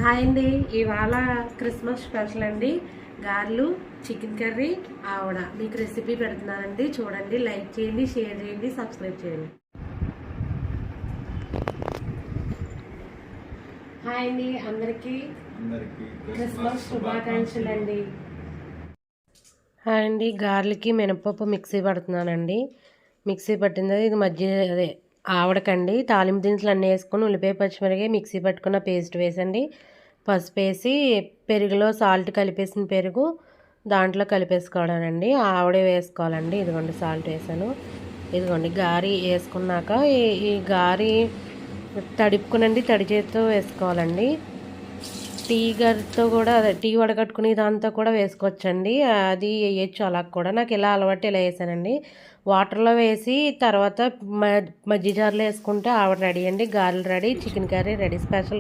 Hi అండి. ఇవాళ Christmas special అండి. గారెలు, చికెన్ కర్రీ, ఆవడ మీకు రెసిపీ పెడుతున్నానండి. చూడండి, లైక్ చేయండి, షేర్ చేయండి, సబ్స్క్రైబ్ చేయండి. హాయ్ అండి, అందరికీ క్రిస్మస్ శుభాకాంక్షలు అండి. హాయ్ అండి, గారెలకి మినపప్పు మిక్సీ పడుతున్నానండి. మిక్సీ పట్టింది ఇది అదే ఆవడకండి. తాలింపు దినుసులు అన్నీ వేసుకొని ఉల్లిపాయ పచ్చిమిరపకాయ మిక్సీ పట్టుకున్న పేస్ట్ వేసండి. పసుపు వేసి పెరుగులో సాల్ట్ కలిపేసిన పెరుగు దాంట్లో కలిపేసుకోవడానండి. ఆవడే వేసుకోవాలండి. ఇదిగోండి సాల్ట్ వేసాను. ఇదిగోండి గారి వేసుకున్నాక ఈ గారి తడుపుకునండి, తడి చేతితో వేసుకోవాలండి. టీ గరితో కూడా అదే టీ వడగట్టుకుని దాంతో కూడా వేసుకోవచ్చండి. అది వేయచ్చు అలా కూడా. నాకు ఇలా అలవాటు ఇలా వేసానండి. వాటర్లో వేసి తర్వాత మజ్జిగ జార్లో వేసుకుంటే ఆవిడ రెడీ అండి. గారెలు ready, chicken curry ready. Special